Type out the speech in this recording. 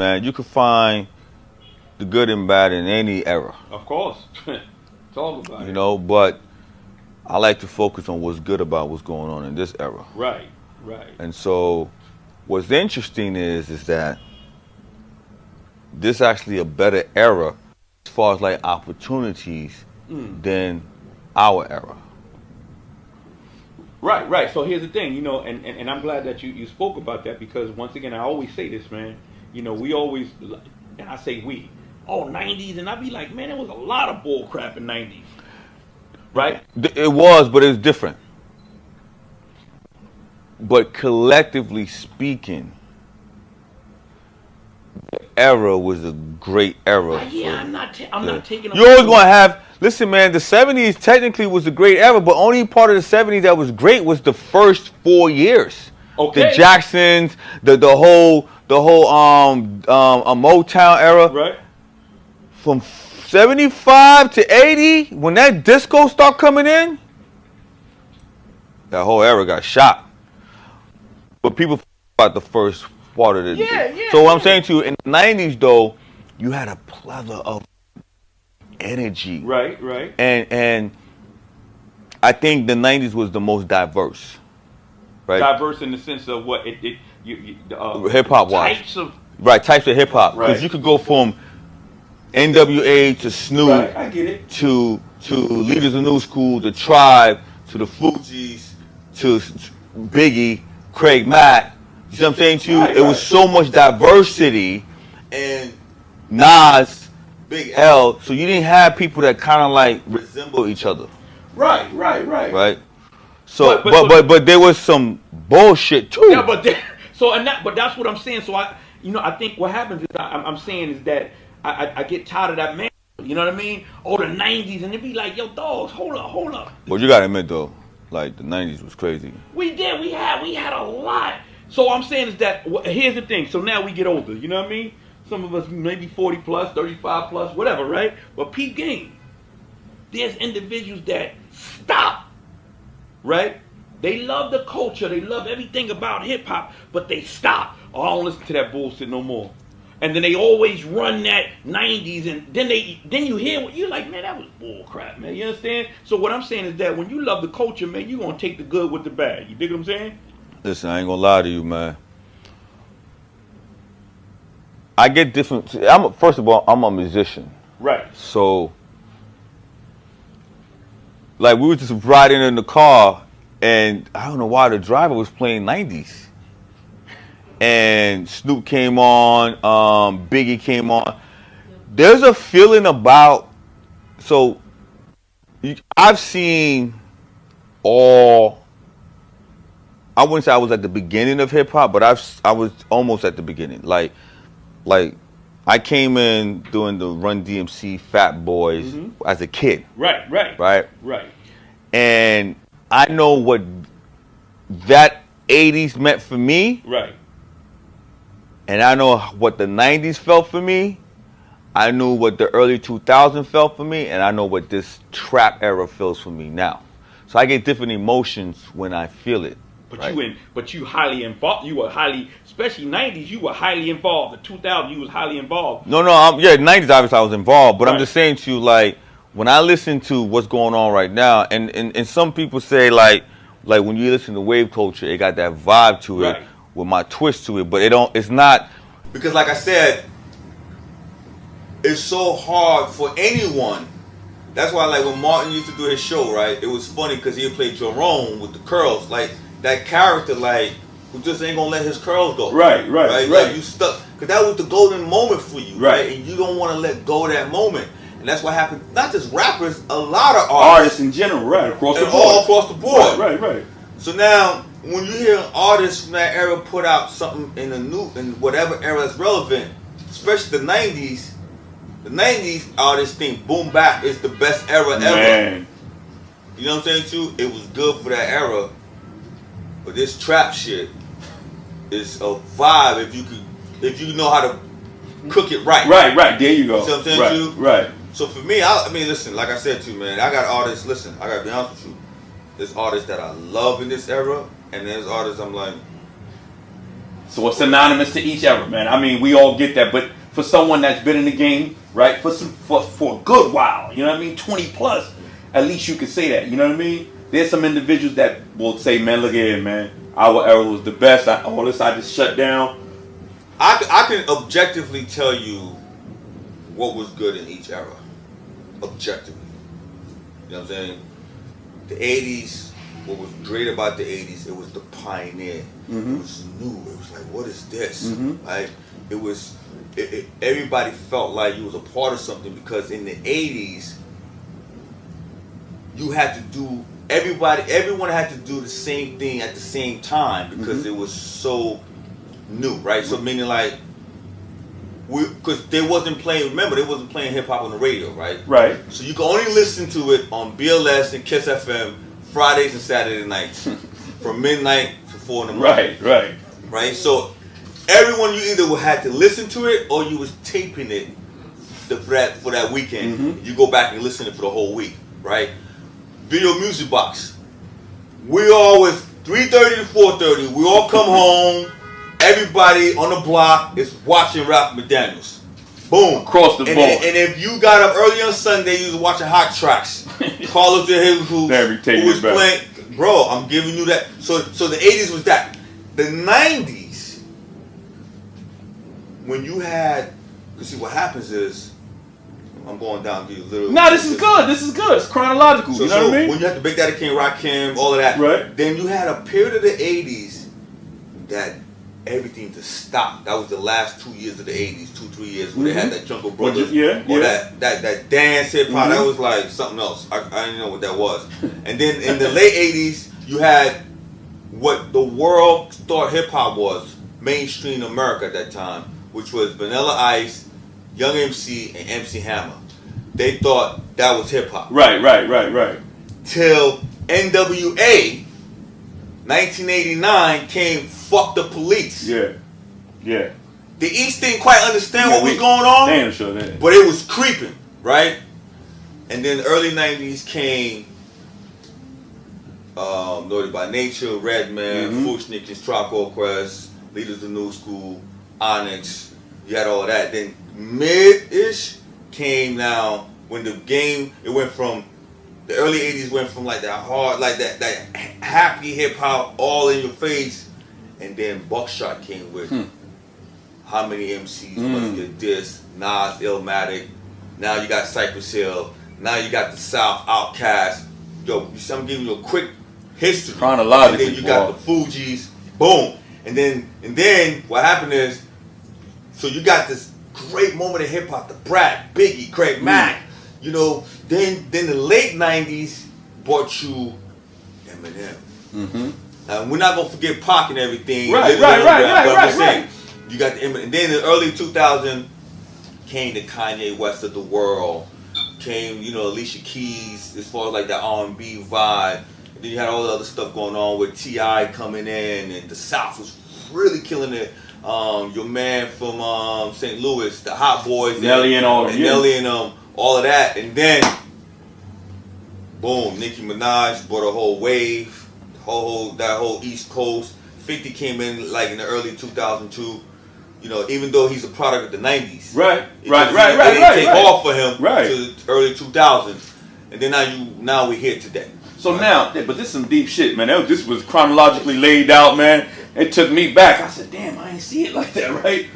man, you can find the good and bad in any era. Of course. Talk about it. You know, but I like to focus on what's good about what's going on in this era. Right. And so what's interesting is that this actually a better era as far as like opportunities than our era. Right. So here's the thing, you know, and I'm glad that you spoke about that, because once again, I always say this, man. You know, we always, and I say we, 90s, and I be like, man, there was a lot of bull crap in 90s. Right? It was, but it's different. But collectively speaking, the era was a great era. Yeah, I'm not taking. You're always gonna have. Listen, man. The '70s technically was a great era, but only part of the '70s that was great was the first 4 years. Okay. The Jacksons, the whole Motown era. Right. From 75 to 80, when that disco started coming in, that whole era got shot. But people forget about the first part of it. Yeah. So what I'm saying to you, in the 90s, though, you had a plethora of energy. Right. And I think the 90s was the most diverse. Right? Diverse in the sense of what hip-hop wise. Types of hip-hop. Because Right. you could go from NWA to Snoop, Right, I get it. to Leaders of New School, the Tribe, to the Fugees, to Biggie, Craig Mack. You see what I'm saying to you? It was so much diversity, and Nas, Big L. So you didn't have people that kind of like resemble each other. Right. So, but there was some bullshit too. Yeah, but that's what I'm saying. So I think what happens is I'm saying is that I get tired of that man. You know what I mean? Oh, the 90s, and it be like, yo, dogs, hold up. Well, you gotta admit though, like the 90s was crazy. We had a lot. So I'm saying is that here's the thing. So now we get older. You know what I mean? Some of us maybe 40 plus, 35 plus, whatever, right? But peep game. There's individuals that stop, right? They love the culture. They love everything about hip hop, but they stop. Oh, I don't listen to that bullshit no more. And then they always run that 90s, and then you hear what you're like, man, that was bull crap, man. You understand? So what I'm saying is that when you love the culture, man, you're gonna take the good with the bad. You dig what I'm saying? Listen, I ain't gonna lie to you, man. I get different. First of all, I'm a musician. Right. So, like, we were just riding in the car, and I don't know why the driver was playing 90s. And Snoop came on, Biggie came on. There's a feeling about, I've seen all, I wouldn't say I was at the beginning of hip hop, but I was almost at the beginning. Like I came in doing the Run DMC Fat Boys as a kid. Right. And I know what that 80s meant for me. Right. And I know what the 90s felt for me. I knew what the early 2000s felt for me. And I know what this trap era feels for me now. So I get different emotions when I feel it. But you highly involved. You were highly, especially 90s, you were highly involved. The 2000s, you was highly involved. No, 90s obviously I was involved. But I'm just saying to you, like, when I listen to what's going on right now, and some people say, like when you listen to wave culture, it got that vibe to it. With my twist to it, but it's not, because like I said, it's so hard for anyone. That's why, like, when Martin used to do his show, right, it was funny because he would play Jerome with the curls, like that character, like, who just ain't gonna let his curls go. Right. Like, you stuck, because that was the golden moment for you, right? And you don't want to let go of that moment. And that's what happened, not just rappers, a lot of artists in general, right, across the board. All across the board. Right. So now, when you hear artists from that era put out something in whatever era is relevant, especially the 90s artists think boom bap is the best era ever. You know what I'm saying too? It was good for that era, but this trap shit is a vibe if you know how to cook it right. Right. There you go. See what I'm saying too? Right. So for me, I mean, listen, like I said to you, man, I got artists. Listen, I gotta be honest with you. There's artists that I love in this era, and there's artists I'm like, So it's synonymous to each era, man. I mean, we all get that, but for someone that's been in the game, right, for a good while, you know what I mean, 20 plus, at least you can say that, you know what I mean? There's some individuals that will say, man, look at it, man, our era was the best. All this I just shut down. I can objectively tell you what was good in each era. Objectively. You know what I'm saying? The 80s, what was great about the 80s, it was the pioneer. Mm-hmm. It was new. It was like, what is this? Mm-hmm. Right? It was, everybody felt like you was a part of something, because in the 80s, you had to do, everyone had to do the same thing at the same time, because it was so new, right? So meaning like, because they wasn't playing, remember, they wasn't playing hip hop on the radio, right? Right. So you can only listen to it on BLS and Kiss FM Fridays and Saturday nights from midnight to 4 in the morning. Right. Right? So everyone, you either had to listen to it or you was taping it for that weekend. Mm-hmm. You go back and listen to it for the whole week, right? Video Music Box. We all was 3:30 to 4:30. We all come home. Everybody on the block is watching Ralph McDaniels. Boom. Across the board. And if you got up early on Sunday, you was watching Hot Tracks. Carlos de Jesus, who was playing. Bro, I'm giving you that. So the 80s was that. The 90s, when you had, you see what happens is, I'm going down to you a little. No, this is good. This is good. It's chronological. So, you know what I mean? When you had the Big Daddy King, Rakim, all of that. Right. Then you had a period of the 80s that everything just stopped. That was the last 2 years of the 80s, 2-3 years, where they had that Jungle Brothers, that dance hip hop. That was like something else. I didn't know what that was. And then in the late 80s, you had what the world thought hip hop was, mainstream America at that time, which was Vanilla Ice, Young MC, and MC Hammer. They thought that was hip hop. Right. Till NWA, 1989 came. Fuck the police. Yeah. The East didn't quite understand what was going on. Damn sure that. But it was creeping, right? And then the early 90s came Naughty by Nature, Redman, Fushnikins, Tribe Quest, Leaders of the New School, Onyx. You had all of that. Then mid-ish came now when the game, it went from, the early 80s went from like that hard, like that happy hip hop, all in your face. And then Buckshot came with how many MCs must get this, Nas, Illmatic. Now you got Cypress Hill. Now you got the South, Outkast. Yo, I'm giving you a quick history. Chronologically. And then you got the Fugees. Boom. And then what happened is, so you got this great moment in hip hop, the Brat, Biggie, Craig Mack. You know, then the late 90s brought you Eminem. Now, we're not gonna forget Pac and everything. Right. You got the Eminem. And then in the early 2000s came the Kanye West of the world. Came, Alicia Keys, as far as like that R&B vibe. And then you had all the other stuff going on with T.I. coming in, and the South was really killing it. Your man from St. Louis, the Hot Boys, Nelly and all of them. Nelly and all of that. And then, boom, Nicki Minaj brought a whole wave. That whole East Coast. 50 came in like in the early 2002. Even though he's a product of the 90s. It didn't take off for him to the early 2000s. And then now we're here today. So now, but this is some deep shit, man. This was chronologically laid out, man. It took me back. I said, damn, I ain't see it like that, right?